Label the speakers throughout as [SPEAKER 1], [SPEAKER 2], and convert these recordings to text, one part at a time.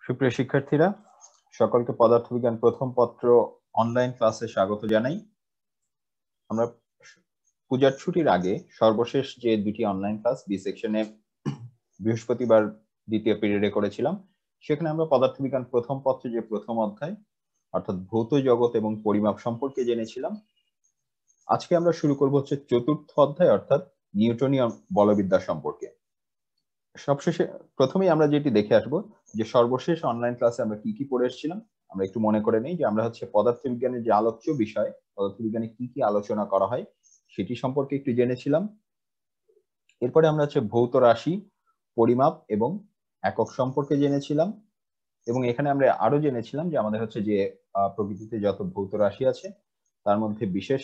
[SPEAKER 1] সুপ্রিয় শিক্ষার্থীরা, সকলকে পদার্থবিজ্ঞান প্রথম পত্র অনলাইন ক্লাসে স্বাগত জানাই। আমরা পূজার ছুটির আগে সর্বশেষ যে দুটি অনলাইন ক্লাস বি সেকশনে বৃহস্পতিবার দ্বিতীয় পিরিয়ডে করেছিলাম, সেখানে আমরা পদার্থবিজ্ঞান প্রথম পত্রে যে প্রথম অধ্যায় অর্থাৎ ভৌত জগৎ এবং পরিমাপ সম্পর্কে জেনেছিলাম। আজকে আমরা শুরু করব হচ্ছে চতুর্থ অধ্যায় অর্থাৎ নিউটনীয় বলবিদ্যা সম্পর্কে। সবশেষে প্রথমেই আমরা যেটি দেখে আসবো যে সর্বশেষ অনলাইন ক্লাসে আমরা কি কি পড়ে এসেছিলাম। আমরা একটু মনে করে নেই যে আমরা হচ্ছে পদার্থবিজ্ঞানের যে আলোচ্য বিষয়, পদার্থবিজ্ঞানে কি কি আলোচনা করা হয় সেটি সম্পর্কে একটু জেনেছিলাম। এরপরে আমরা হচ্ছে ভৌত রাশি, পরিমাপ এবং একক সম্পর্কে জেনেছিলাম। এবং এখানে আমরা আরো জেনেছিলাম যে আমাদের হচ্ছে যে প্রকৃতিতে যত ভৌত রাশি আছে তার মধ্যে বিশেষ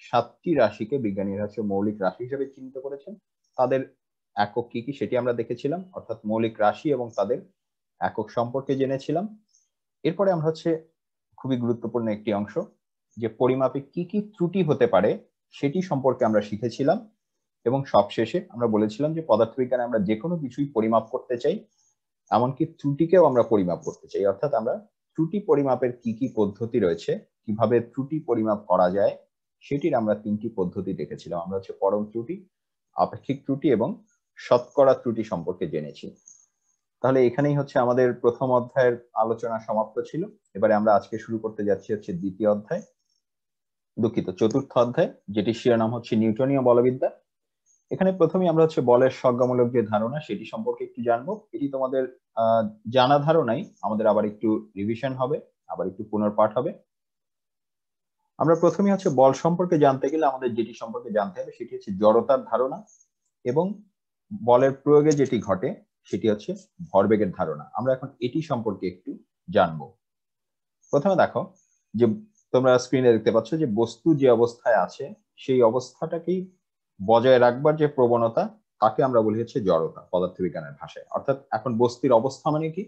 [SPEAKER 1] 7টি রাশিকে বিজ্ঞানীরা হচ্ছে মৌলিক রাশি হিসেবে চিহ্নিত করেছেন। তাদের একক কি কি সেটি আমরা দেখেছিলাম, অর্থাৎ মৌলিক রাশি এবং তাদের একক সম্পর্কে জেনেছিলাম। এরপরে আমরা হচ্ছে খুবই গুরুত্বপূর্ণ একটি অংশ যে পরিমাপে কি কি ত্রুটি হতে পারে সেটি সম্পর্কে আমরা শিখেছিলাম। এবং সবশেষে আমরা বলেছিলাম যে পদার্থবিজ্ঞানে আমরা যে কোনো কিছুই পরিমাপ করতে চাই, এমনকি ত্রুটিকেও আমরা পরিমাপ করতে চাই। অর্থাৎ আমরা ত্রুটি পরিমাপের কি কি পদ্ধতি রয়েছে, কিভাবে ত্রুটি পরিমাপ করা যায় সেটির আমরা 3টি পদ্ধতি দেখেছিলাম। আমরা হচ্ছে পরম ত্রুটি, আপেক্ষিক ত্রুটি এবং শতকরা ত্রুটি সম্পর্কে জেনেছি। তাহলে এখানেই হচ্ছে আমাদের প্রথম অধ্যায়ের আলোচনা সমাপ্ত ছিল। এবারে আমরা আজকে শুরু করতে যাচ্ছি হচ্ছে দ্বিতীয় অধ্যায়, চতুর্থ অধ্যায়, যেটি শিরোনাম হচ্ছে নিউটনীয় বলবিদ্যা। এখানে প্রথমেই আমরা হচ্ছে বলের সংজ্ঞামূলক যে ধারণা সেটি সম্পর্কে একটু জানবো। এটি তোমাদের জানা ধারণাই, আমাদের আবার একটু রিভিশন হবে, আবার একটু পুনর্পাঠ হবে। আমরা প্রথমে হচ্ছে বল সম্পর্কে জানতে গেলে আমাদের যেটি সম্পর্কে জানতে হবে সেটি হচ্ছে জড়তার ধারণা, এবং বলের প্রয়োগে যেটি ঘটে সেটি হচ্ছে ভরবেগের ধারণা। আমরা এখন এটি সম্পর্কে একটু জানবো। প্রথমে দেখো যে তোমরা স্ক্রিনে দেখতে পাচ্ছ যে বস্তু যে অবস্থায় আছে সেই অবস্থাটাকেই বজায় রাখবার যে প্রবণতা তাকে আমরা বলি হচ্ছে জড়তা পদার্থবিজ্ঞানের ভাষায়। অর্থাৎ এখন বস্তুর অবস্থা মানে কি?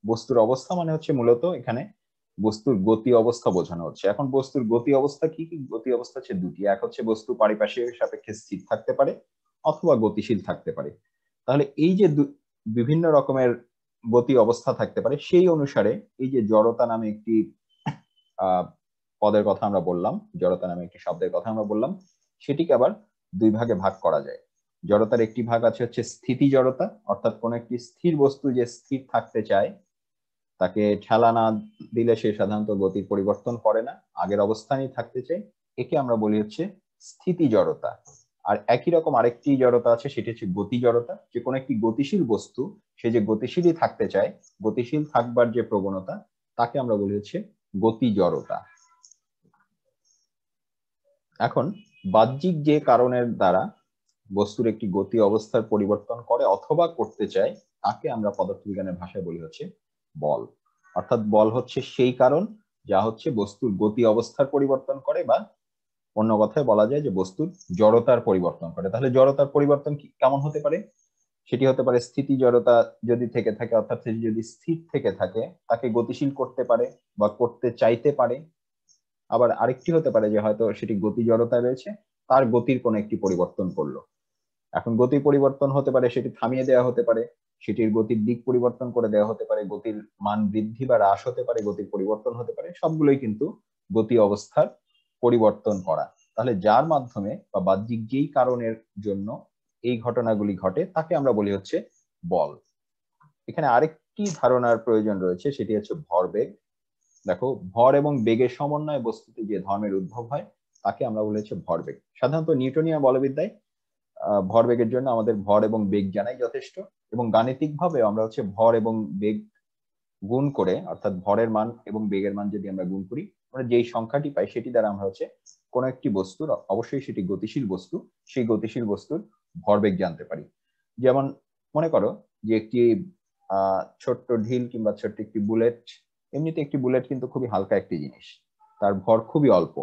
[SPEAKER 1] বস্তুর অবস্থা মানে হচ্ছে মূলত এখানে বস্তুর গতি অবস্থা বোঝানো হচ্ছে। এখন বস্তুর গতি অবস্থা কি কি? গতি অবস্থা হচ্ছে দুটি, এক হচ্ছে বস্তু পারিপার্শ্বিক সাপেক্ষে স্থির থাকতে পারে অথবা গতিশীল থাকতে পারে। তাহলে এই যে বিভিন্ন রকমের গতি অবস্থা থাকতে পারে, সেই অনুসারে এই যে জড়তা নামে একটি পদের কথা আমরা বললাম, জড়তা নামে একটি শব্দের কথা আমরা বললাম, সেটিকে আবার দুই ভাগে ভাগ করা যায়। জড়তার একটি ভাগ আছে হচ্ছে স্থিতি জড়তা, অর্থাৎ কোন একটি স্থির বস্তু যে স্থির থাকতে চায় তাকে ঠেলা না দিলে সে সাধারণত গতির পরিবর্তন করে না, আগের অবস্থানেই থাকতে চায়, একে আমরা বলি হচ্ছে স্থিতি জড়তা। আর একই রকম আরেকটি জড়তা আছে, সেটি হচ্ছে গতি জড়তা, যে কোনো একটি গতিশীল বস্তু সে যে গতিশীলই থাকতে চায়, গতিশীল থাকবার যে প্রবণতা তাকে আমরা বলি হচ্ছে গতি জড়তা। এখন বাহ্যিক যে কারণের দ্বারা বস্তুর একটি গতি অবস্থার পরিবর্তন করে অথবা করতে চায় তাকে আমরা পদার্থবিজ্ঞানের ভাষায় বলি হচ্ছে বল। অর্থাৎ বল হচ্ছে সেই কারণ যা হচ্ছে বস্তুর গতি অবস্থার পরিবর্তন করে, বা অন্য কথায় বলা যায় যে বস্তুর জড়তার পরিবর্তন করে। তাহলে জড়তার পরিবর্তন কেমন হতে পারে? সেটি হতে পারে স্থিতি জড়তা যদি থেকে থাকে, অর্থাৎ সেটি যদি স্থির থেকে থাকে তাকে গতিশীল করতে পারে বা করতে চাইতে পারে। আবার আরেকটি হতে পারে যে হয়তো সেটি গতি জড়তা রয়েছে, তার গতির কোনো একটি পরিবর্তন করলো। এখন গতি পরিবর্তন হতে পারে, সেটি থামিয়ে দেওয়া হতে পারে, সেটির গতির দিক পরিবর্তন করে দেওয়া হতে পারে, গতির মান বৃদ্ধি বা হ্রাস হতে পারে, গতির পরিবর্তন হতে পারে, সবগুলোই কিন্তু গতি অবস্থার পরিবর্তন করা। তাহলে যার মাধ্যমে বা বাহ্যিক যেই কারণের জন্য এই ঘটনাগুলি ঘটে তাকে আমরা বলি হচ্ছে বল। এখানে আরেকটি ধারণার প্রয়োজন রয়েছে, সেটি হচ্ছে ভরবেগ। দেখো, ভর এবং বেগের সমন্বয়ে বস্তুতে যে ধর্মের উদ্ভব হয় তাকে আমরা বলি হচ্ছে ভরবেগ। সাধারণত নিউটনীয় বলবিদ্যায় ভরবেগের জন্য আমাদের ভর এবং বেগ জানাই যথেষ্ট, এবং গাণিতিক ভাবে আমরা হচ্ছে ভর এবং বেগ গুণ করে, অর্থাৎ ভরের মান এবং বেগের মান যদি আমরা গুণ করি, আমরা যেই সংখ্যাটি পাই সেটি দ্বারা আমরা হচ্ছে কোন একটি বস্তুর, অবশ্যই সেটি গতিশীল বস্তু, সেই গতিশীল বস্তুর ভরবেগ জানতে পারি। যেমন মনে করো যে একটি ছোট্ট ঢিল কিংবা ছোট্ট একটি বুলেট, এমনিতে একটি বুলেট কিন্তু খুবই হালকা একটি জিনিস, তার ভর খুবই অল্প,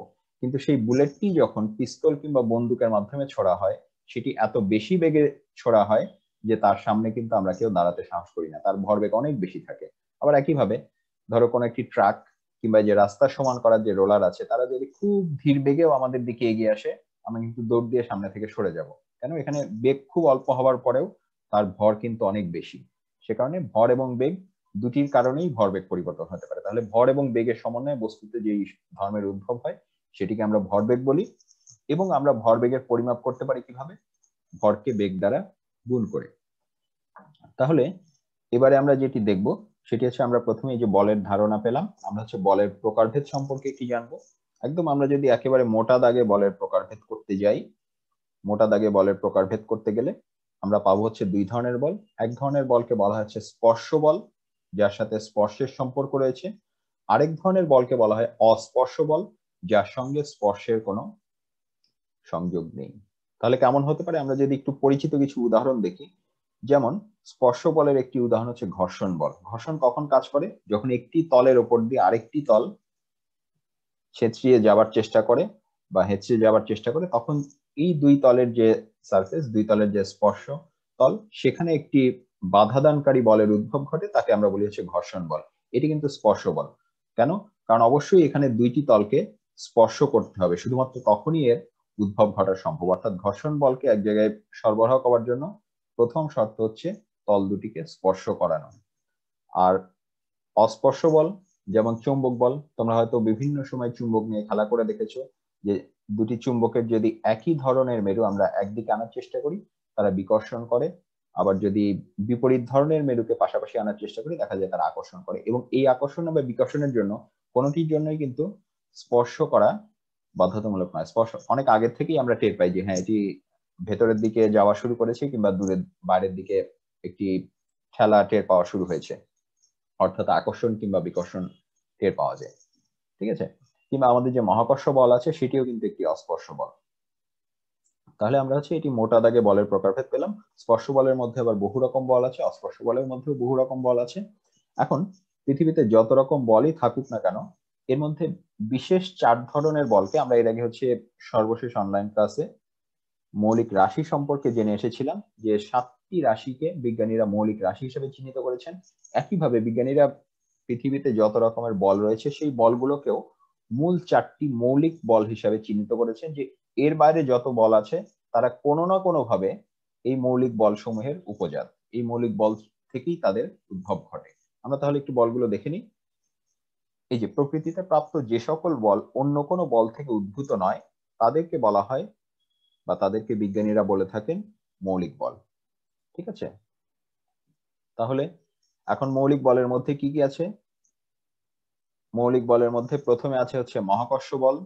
[SPEAKER 1] কিন্তু সেই বুলেটটি যখন পিস্তল কিংবা বন্দুকের মাধ্যমে ছোড়া হয় সেটি এত বেশি বেগে ছোড়া হয় যে তার সামনে কিন্তু আমরা কেউ দাঁড়াতে সাহস করি না, তার ভরবেগ অনেক বেশি থাকে। আবার একইভাবে ধরো কোনো একটি ট্রাক কিংবা যে রাস্তা সমান করার যে রোলার আছে, তারা যদি খুব ধীর বেগেও আমাদের দিকে এগিয়ে আসে, আমরা কিন্তু দৌড় দিয়ে সামনে থেকে সরে যাব। কেন? এখানে বেগ খুব অল্প হওয়ার পরেও তার ভর কিন্তু অনেক বেশি। সে কারণে ভর এবং বেগ দুটির কারণেই ভরবেগ পরিবর্তন হতে পারে। তাহলে ভর এবং বেগের সমন্বয়ে বস্তুতে যেই ধর্মের উদ্ভব হয় সেটিকে আমরা ভরবেগ বলি, এবং আমরা ভরবেগের পরিমাপ করতে পারি কিভাবে? ভরকে বেগ দ্বারা গুণ করে। তাহলে এবারে আমরা যেটি দেখব সেটি হচ্ছে, আমরা প্রথমে এই যে বলের ধারণা পেলাম, আমরা হচ্ছে বলের প্রকারভেদ সম্পর্কে কি জানবো। একদম আমরা যদি একেবারে মোটা দাগে বলের প্রকারভেদ করতে যাই, মোটা দাগে বলের প্রকারভেদ করতে গেলে আমরা পাবো হচ্ছে দুই ধরনের বল। এক ধরনের বলকে বলা হচ্ছে স্পর্শ বল, যার সাথে স্পর্শের সম্পর্ক রয়েছে। আরেক ধরনের বলকে বলা হয় অস্পর্শ বল, যার সঙ্গে স্পর্শের কোনো সংযোগ নেই। তাহলে কেমন হতে পারে, আমরা যদি একটু পরিচিত কিছু উদাহরণ দেখি। যেমন স্পর্শ বলের একটি উদাহরণ হচ্ছে ঘর্ষণ বল। ঘর্ষণ কখন কাজ করে? যখন একটি তলের উপর দিয়ে আরেকটি তল ছেঁচড়িয়ে যাবার চেষ্টা করে বা হেঁচড়ে যাবার চেষ্টা করে, তখন এই দুই তলের যে সারফেস, দুই তলের যে স্পর্শ তল, সেখানে একটি বাধাদানকারী বলের উদ্ভব ঘটে, তাকে আমরা বলি হচ্ছে ঘর্ষণ বল। এটি কিন্তু স্পর্শ বল। কেন? কারণ অবশ্যই এখানে দুইটি তলকে স্পর্শ করতে হবে, শুধুমাত্র তখনই এর উদ্ভব ঘটা সম্ভব। অর্থাৎ ঘর্ষণ বলকে এক জায়গায় সরবরাহ করার জন্য প্রথম শর্ত হচ্ছে তল দুটিকে স্পর্শ করানো। আর অস্পর্শ বল, যেমন চুম্বক বল, তোমরা হয়তো বিভিন্ন সময় চুম্বক নিয়ে খেলা করে দেখেছো, যে দুটি চুম্বকের যদি একই ধরনের মেরু আমরা একদিকে আনার চেষ্টা করি, তারা বিকর্ষণ করে। আবার যদি বিপরীত ধরনের মেরুকে পাশাপাশি আনার চেষ্টা করি, দেখা যায় তারা আকর্ষণ করে। এবং এই আকর্ষণ বা বিকর্ষণের জন্য কোনোটির জন্যই কিন্তু স্পর্শ করা বাধ্যতামূলক নয়। স্পর্শ অনেক আগের থেকেই আমরা টের পাই যে হ্যাঁ, এটি ভেতরের দিকে যাওয়া শুরু করেছে কিংবা দূরের বাইরের দিকে একটি খেলা টের পাওয়া শুরু হয়েছে, অর্থাৎ আকর্ষণ কিংবা বিকর্ষণ টের পাওয়া যায়। ঠিক আছে? কিংবা আমাদের যে মহাকর্ষ বল আছে সেটিও কিন্তু একটি অস্পর্শ বল। তাহলে আমরা হচ্ছে এটি মোটা দাগে বলের প্রকারভেদ পেলাম। স্পর্শ বলের মধ্যে আবার বহু রকম বল আছে, অস্পর্শ বলের মধ্যেও বহু রকম বল আছে। এখন পৃথিবীতে যত রকম বলই থাকুক না কেন, এর মধ্যে বিশেষ 4 ধরনের বলকে আমরা এর আগে হচ্ছে সর্বশেষ অনলাইন ক্লাসে মৌলিক রাশি সম্পর্কে জেনে এসেছিলাম, যে 7টি রাশিকে বিজ্ঞানীরা মৌলিক রাশি হিসেবে চিহ্নিত করেছেন। একইভাবে বিজ্ঞানীরা পৃথিবীতে যত রকমের বল রয়েছে সেই বলগুলোকেও মূল 4টি মৌলিক বল হিসেবে চিহ্নিত করেছেন, যে এর বাইরে যত বল আছে তারা কোনো না কোনো ভাবে এই মৌলিক বল সমূহের উপজাত, এই মৌলিক বল থেকেই তাদের উদ্ভব ঘটে। আমরা তাহলে একটু বলগুলো দেখে নিই। এই যে প্রকৃতিতে প্রাপ্ত যে সকল বল অন্য কোনো বল থেকে উদ্ভূত নয়, তাদেরকে বলা হয় বা তাদেরকে বিজ্ঞানীরা বলে থাকেন মৌলিক বল। ঠিক আছে? তাহলে এখন মৌলিক বলের মধ্যে কি কি আছে? মৌলিক বলের মধ্যে প্রথমে আছে হচ্ছে মহাকর্ষ বল,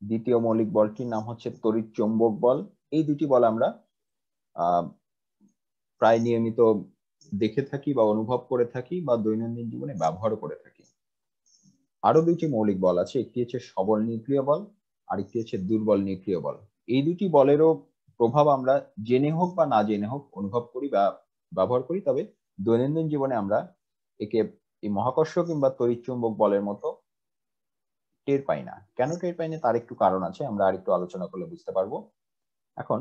[SPEAKER 1] দ্বিতীয় মৌলিক বলটির নাম হচ্ছে তড়িৎ চৌম্বক বল। এই দুটি বল আমরা প্রায় নিয়মিত দেখে থাকি বা অনুভব করে থাকি বা দৈনন্দিন জীবনে ব্যবহার করে থাকি। আরো দুটি মৌলিক বল আছে, একটি হচ্ছে সবল নিউক্লিয় বল, আর একটি হচ্ছে দুর্বল নিউক্লিয় বল। এই দুটি বলেরও প্রভাব আমরা জেনে হোক বা না জেনে হোক অনুভব করি বা ব্যবহার করি, তবে দৈনন্দিন জীবনে আমরা একে এই মহাকর্ষ কিংবা তড়িৎচুম্বক বলের মতো টের পাই না। কেন টের পাই না তার একটু কারণ আছে, আমরা আরেকটু আলোচনা করলে বুঝতে পারবো। এখন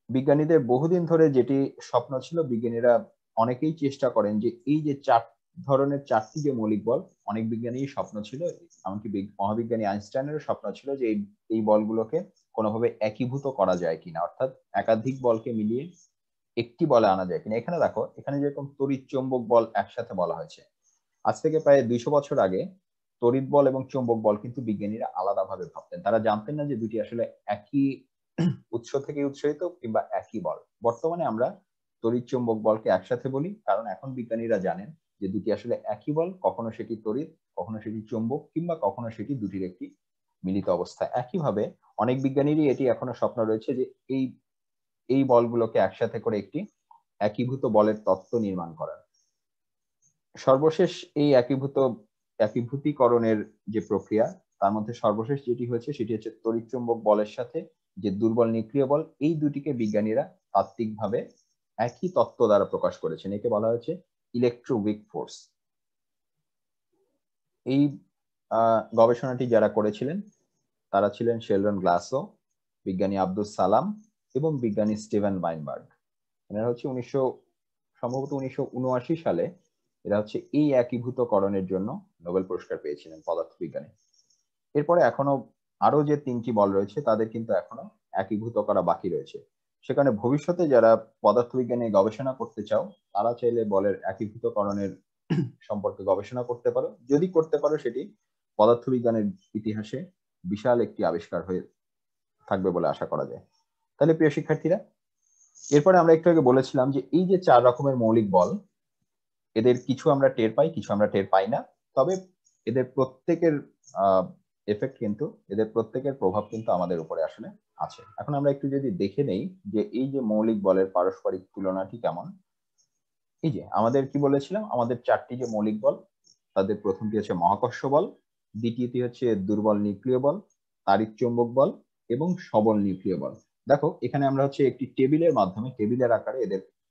[SPEAKER 1] বিজ্ঞানীদের বহুদিন ধরে যেটি স্বপ্ন ছিল, বিজ্ঞানীরা অনেকেই চেষ্টা করেন যে এই যে 4টি যে মৌলিক বল, অনেক বিজ্ঞানীর স্বপ্ন ছিল, এমনকি মহাবিজ্ঞানী আইনস্টাইনেরও স্বপ্ন ছিল যে এই বলগুলোকে কোনোভাবে একীভূত করা যায় কিনা, অর্থাৎ একাধিক বলকে মিলিয়ে একটি বলে আনা যায় কিনা। এখানে দেখো, এখানে যেরকম তড়িৎ চৌম্বক বল একসাথে বলা হয়েছে, আজ থেকে প্রায় 200 বছর আগে তড়িৎ বল এবং চৌম্বক বল কিন্তু বিজ্ঞানীরা আলাদাভাবে ভাবতেন। তারা জানতেন না যে দুটি আসলে একই উৎস থেকে উৎসাহিত কিংবা একই বল। বর্তমানে আমরা তড়িৎ চৌম্বক বলকে একসাথে বলি, কারণ এখন বিজ্ঞানীরা জানেন যে দুটি আসলে একই বল, কখনো সেটি তড়িৎ, কখনো সেটি চৌম্বক, কিংবা কখনো সেটি দুটির একটি মিলিত অবস্থা। একইভাবে অনেক বিজ্ঞানীরই এটি এখনো স্বপ্ন রয়েছে যে এই বলগুলোকে একসাথে করে একটি একীভূত বলের তত্ত্ব নির্মাণ করার। সর্বশেষ এই একীভূতিকরণের যে প্রক্রিয়া, তার মধ্যে সর্বশেষ যেটি হয়েছে সেটি হচ্ছে তড়িৎচুম্বক বলের সাথে যে দুর্বল নিউক্লিয় বল, এই দুটিকে বিজ্ঞানীরা তাত্ত্বিকভাবে একই তত্ত্ব দ্বারা প্রকাশ করেছেন। একে বলা হয়েছে ইলেকট্রোউইক ফোর্স। এই গবেষণাটি যারা করেছিলেন তারা ছিলেন শেলডন গ্লাসো, বিজ্ঞানী আব্দুল সালাম এবং বিজ্ঞানী স্টিভেন ওয়াইনবার্গ। এরা হচ্ছে সম্ভবত 1979 সালে এরা হচ্ছে এই একীভূতকরণের জন্য নোবেল পুরস্কার পেয়েছিলেন পদার্থবিজ্ঞানে। এরপরে এখনো আরো যে 3টি বল রয়েছে তাদের কিন্তু এখনো একীভূত করা বাকি রয়েছে। সে কারণে ভবিষ্যতে যারা পদার্থবিজ্ঞানে গবেষণা করতে চাও তারা চাইলে বলের একীভূতকরণের সম্পর্কে গবেষণা করতে পারো। যদি করতে পারো সেটি পদার্থবিজ্ঞানের ইতিহাসে বিশাল একটি আবিষ্কার হয়ে থাকবে বলে আশা করা যায়। তাহলে প্রিয় শিক্ষার্থীরা, এরপরে আমরা একটু আগে বলেছিলাম যে এই যে 4 রকমের মৌলিক বল, এদের কিছু আমরা টের পাই, কিছু আমরা টের পাই না। তবে এদের প্রত্যেকের এফেক্ট কিন্তু, এদের প্রত্যেকের প্রভাব কিন্তু আমাদের উপরে আসলে আছে। এখন আমরা একটু যদি দেখে নেই যে এই যে মৌলিক বলের পারস্পরিক তুলনাটি কেমন। এই যে আমাদের কি বলেছিলাম, আমাদের 4টি যে মৌলিক বল, তাদের প্রথমটি হচ্ছে মহাকর্ষ বল, দ্বিতীয়টি হচ্ছে দুর্বল নিউক্লিয় বল, তাড়িৎচুম্বক বল এবং সবল নিউক্লিয় বল। দেখো এখানে আমরা হচ্ছে একটি টেবিলের মাধ্যমে, টেবিলের আকারে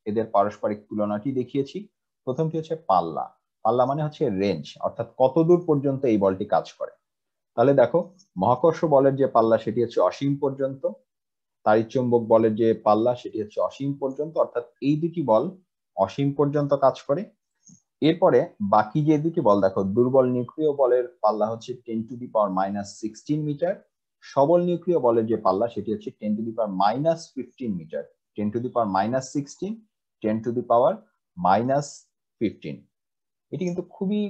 [SPEAKER 1] এদের পারস্পরিক তুলনাটি দেখিয়েছি। প্রথমটি হচ্ছে পাল্লা। পাল্লা মানে হচ্ছে রেঞ্জ, অর্থাৎ কত দূর পর্যন্ত এই বলটি কাজ করে। তাহলে দেখো মহাকর্ষ বলের যে পাল্লা সেটি হচ্ছে অসীম পর্যন্ত, তাড়িৎচুম্বক বলের যে পাল্লা সেটি হচ্ছে অসীম পর্যন্ত, অর্থাৎ এই দুটি বল অসীম পর্যন্ত কাজ করে। এরপরে বাকি যে দুটি বল দেখো, দুর্বল নিউক্লিয় বলের পাল্লা হচ্ছে 10⁻⁻16 মিটার, সবল নিউক্লিয় বলের যে পাল্লা সেটি হচ্ছে 10⁻⁻15 মিটার। 10⁻16, 10⁻⁻15। এটি কিন্তু খুবই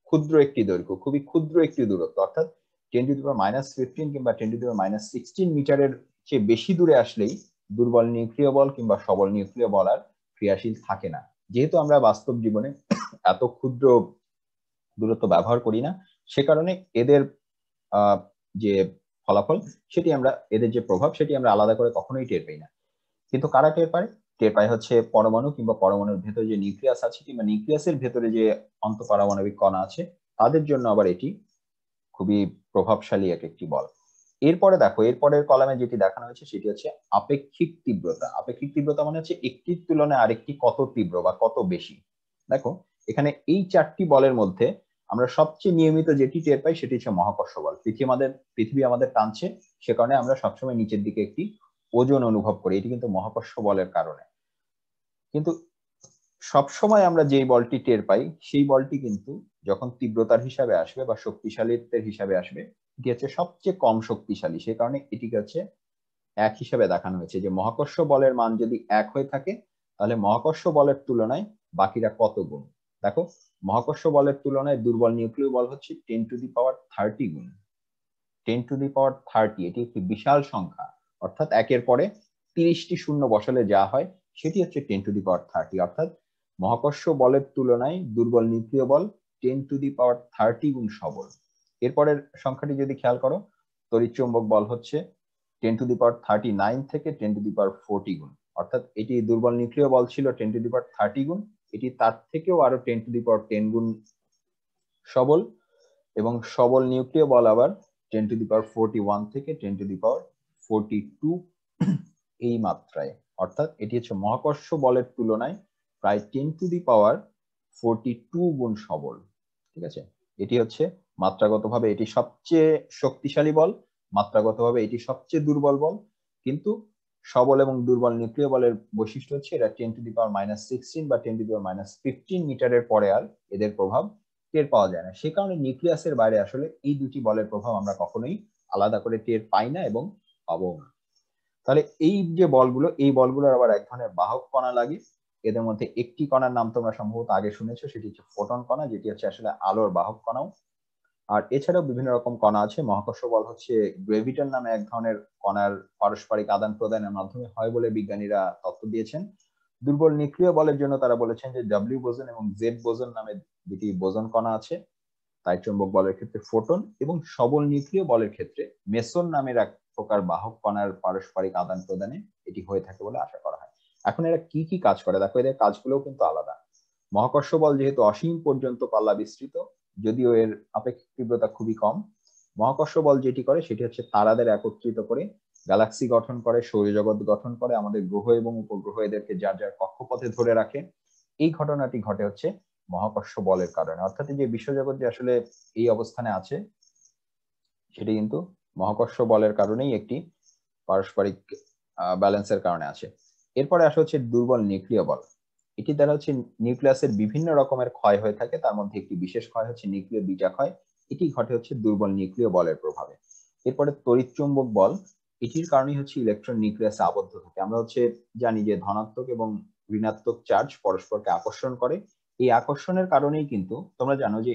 [SPEAKER 1] ক্ষুদ্র একটি দৈর্ঘ্য, খুবই ক্ষুদ্র একটি দূরত্ব, অর্থাৎ 10⁻⁻15 কিংবা 10⁻⁻16 মিটারের চেয়ে বেশি দূরে আসলেই দুর্বল নিউক্লিয় বল কিংবা সবল নিউক্লিয় বল আর ক্রিয়াশীল থাকে না। যেহেতু আমরা বাস্তব জীবনে এত ক্ষুদ্র দূরত্ব ব্যবহার করি না, সে কারণে এদের যে ফলাফল সেটি আমরা, এদের যে প্রভাব সেটি আমরা আলাদা করে কখনোই টের পাই না। কিন্তু কারা টের পায়? টের পায় হচ্ছে পরমাণু কিংবা পরমাণুর ভেতরে যে নিউক্লিয়াস আছে কিংবা নিউক্লিয়াসের ভেতরে যে অন্তঃপারমাণবিক কণা আছে, তাদের জন্য আবার এটি খুবই প্রভাবশালী একটি বল। এরপরে দেখো, এরপরের কলামে যেটি দেখানো হয়েছে সেটি হচ্ছে আপেক্ষিক তীব্রতা। আপেক্ষিক তীব্রতা মানে হচ্ছে একটির তুলনায় আরেকটি কত তীব্র বা কত বেশি। দেখো এখানে এই 4টি বলের মধ্যে আমরা সবচেয়ে নিয়মিত যেটি টের পাই সেটি হচ্ছে মহাকর্ষ বল। পৃথিবী আমাদের টানছে, সে কারণে আমরা সবসময় নিচের দিকে একটি ওজন অনুভব করি, এটি কিন্তু মহাকর্ষ বলের কারণে। কিন্তু সবসময় আমরা যেই বলটি টের পাই সেই বলটি কিন্তু যখন তীব্রতার হিসাবে আসবে বা শক্তিশালীত্বের হিসাবে আসবে, এটি হচ্ছে সবচেয়ে কম শক্তিশালী। সেই কারণে এটিকে হচ্ছে 1 হিসাবে দেখানো হয়েছে, যে মহাকর্ষ বলের মান যদি 1 হয়ে থাকে তাহলে মহাকর্ষ বলের তুলনায় বাকিরা কত গুণ। দেখো মহাকর্ষ বলের তুলনায় দুর্বল নিউক্লিয় বল হচ্ছে 10⁻30 গুণ। 10⁻30 এটি একটি বিশাল সংখ্যা, অর্থাৎ 1-এর পরে 30টি শূন্য বসালে যা হয় সেটি হচ্ছে 10⁻30, অর্থাৎ মহাকর্ষ বলের তুলনায় দুর্বল নিউক্লিয় বল 10⁻30 গুণ সবল। এরপরের সংখ্যাটি যদি খেয়াল করো, তড়িৎচুম্বক বল হচ্ছে 10⁻39 থেকে 10⁻40 গুণ, অর্থাৎ এটি দুর্বল নিউক্লিয় বল ছিল 10⁻30 গুণ, এটি তার থেকেও আরো 10⁻10 গুণ সবল, এবং সবল নিউক্লিয় বল আবার 10⁻41 থেকে 10⁻42 এই মাত্রায়, অর্থাৎ এটি হচ্ছে মহাকর্ষ বলের তুলনায় প্রায় 10⁻42 গুণ সবল। ঠিক আছে, এটি হচ্ছে মাত্রাগতভাবে এটি সবচেয়ে শক্তিশালী বল, মাত্রাগতভাবে এটি সবচেয়ে দুর্বল বল। কিন্তু সবল এবং দুর্বল নিউক্লিয় বলের বৈশিষ্ট্য হচ্ছে এরা 10⁻16 বা 10⁻15 মিটারের পরে আর এদের প্রভাব টের পাওয়া যায় না। সে কারণে নিউক্লিয়াসের বাইরে আসলে এই দুটি বলের প্রভাব আমরা কখনোই আলাদা করে টের পাই না এবং পাবো না। তাহলে এই যে বলগুলো, এই বলগুলোর আবার এক ধরনের বাহক কণা লাগে। এদের মধ্যে একটি কণার নাম তোমরা সম্ভবত আগে শুনেছো, সেটি হচ্ছে ফোটন কণা, যেটি হচ্ছে আসলে আলোর বাহক কণাও। আর এছাড়াও বিভিন্ন রকম কণা আছে। মহাকর্ষ বল হচ্ছে গ্রেভিটন নামে এক ধরনের কণার পারস্পরিক আদান প্রদানের মাধ্যমে হয় বলে বিজ্ঞানীরা তথ্য দিয়েছেন। দুর্বল নিউক্লিয় বলের জন্য তারা বলেছেন যে ডব্লিউ বোসন এবং জেড বোসন নামে দুটি বোসন কণা আছে তাড়িৎচুম্বক বলের ক্ষেত্রে ফোটন, এবং সবল নিউক্লিয় বলের ক্ষেত্রে মেসন নামের এক প্রকার বাহক কণার পারস্পরিক আদান প্রদানে এটি হয়ে থাকে বলে আশা করা হয়। এখন এরা কি কি কাজ করে দেখো, এদের কাজগুলোও কিন্তু আলাদা। মহাকর্ষ বল যেহেতু অসীম পর্যন্ত পাল্লা বিস্তৃত, যদিও এর আপেক্ষিক তীব্রতা খুবই কম, মহাকর্ষ বল যেটি করে সেটি হচ্ছে তারাদের একত্রিত করে গ্যালাক্সি গঠন করে, সৌরজগৎ গঠন করে, আমাদের গ্রহ এবং উপগ্রহ এদেরকে যার যার কক্ষপথে ধরে রাখে। এই ঘটনাটি ঘটে হচ্ছে মহাকর্ষ বলের কারণে, অর্থাৎ যে বিশ্বজগৎ যে আসলে এই অবস্থানে আছে সেটি কিন্তু মহাকর্ষ বলের কারণেই একটি পারস্পরিক ব্যালেন্সের কারণে আছে। এরপরে আসা হচ্ছে দুর্বল নিউক্লিয় বল। এটি দ্বারা হচ্ছে নিউক্লিয়াসের বিভিন্ন রকমের ক্ষয় হয়ে থাকে, তার মধ্যে একটি বিশেষ ক্ষয় হচ্ছে নিউক্লিয় বিটা ক্ষয়, এটি ঘটে হচ্ছে দুর্বল নিউক্লিয় বলের প্রভাবে। এরপরে তড়িৎচুম্বক বল। এটির কারণেই হচ্ছে ইলেকট্রন নিউক্লিয়াসে আবদ্ধ থাকে। আমরা হচ্ছে জানি যে ধনাত্মক এবং ঋণাত্মক চার্জ পরস্পরকে আকর্ষণ করে। এই আকর্ষণের কারণেই কিন্তু তোমরা জানো যে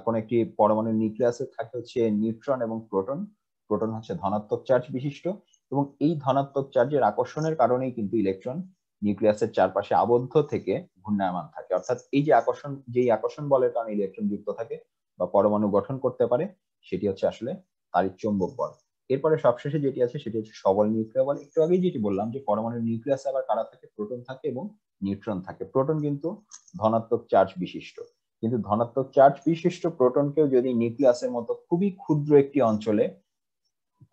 [SPEAKER 1] কোন একটি পরমাণুর নিউক্লিয়াসে থাকে হচ্ছে নিউট্রন এবং প্রোটন। প্রোটন হচ্ছে ধনাত্মক চার্জ বিশিষ্ট, এবং এই ধনাত্মক চার্জের আকর্ষণের কারণেই কিন্তু ইলেকট্রন নিউক্লিয়াসের চারপাশে আবদ্ধ থেকে ঘূর্ণায়মান থাকে। অর্থাৎ এই যে আকর্ষণ, যেই আকর্ষণ বলের কারণে ইলেকট্রন যুক্ত থাকে বা পরমাণু গঠন করতে পারে, সেটি হচ্ছে আসলে তাড়িৎ-চৌম্বক বল। এরপরে সবশেষে যেটি আছে সেটি হচ্ছে সবল নিউক্লিয় বল। একটু আগেই যেটি বললাম যে পরমাণুর নিউক্লিয়াসে আবার কারা থাকে, প্রোটন থাকে এবং নিউট্রন থাকে। প্রোটন কিন্তু ধনাত্মক চার্জ বিশিষ্ট, কিন্তু ধনাত্মক চার্জ বিশিষ্ট প্রোটনকেও যদি নিউক্লিয়াসের মতো খুবই ক্ষুদ্র একটি অঞ্চলে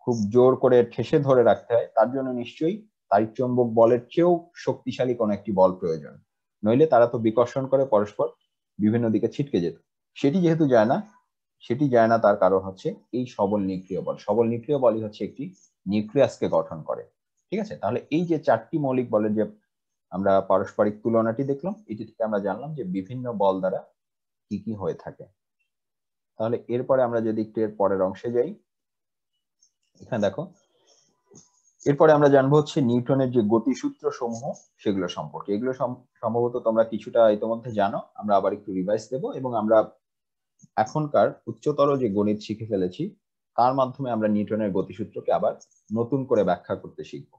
[SPEAKER 1] খুব জোর করে ঠেসে ধরে রাখতে হয়, তার জন্য নিশ্চয়ই তাড়িৎ-চৌম্বক বলের চেয়েও শক্তিশালী কোনো একটি বল প্রয়োজন, নইলে তারা তো বিকর্ষণ করে পরস্পর বিভিন্ন দিকে ছিটকে যেত। সেটি যেহেতু যায় না, তার কারণ হচ্ছে এই সবল নিউক্লিয় বল। সবল নিউক্লিয় বলই হচ্ছে একটি নিউক্লিয়াসকে গঠন করে। ঠিক আছে, তাহলে এই যে চারটি মৌলিক বলের যে আমরা পারস্পরিক তুলনাটি দেখলাম, এটি থেকে আমরা জানলাম যে বিভিন্ন বল দ্বারা কি কি হয়ে থাকে। তাহলে এরপরে আমরা যদি একটু এর পরের অংশে যাই, এখানে দেখো, এরপরে আমরা জানবো হচ্ছে নিউটনের যে গতিসূত্র সমূহ সেগুলো সম্পর্কে। এগুলো সম্ভবত তোমরা কিছুটা ইতিমধ্যে জানো, আমরা আবার একটু রিভাইজ দেব, এবং আমরা এখনকার উচ্চতর যে গণিত শিখে ফেলেছি তার মাধ্যমে আমরা নিউটনের গতিসূত্রকে আবার নতুন করে ব্যাখ্যা করতে শিখব।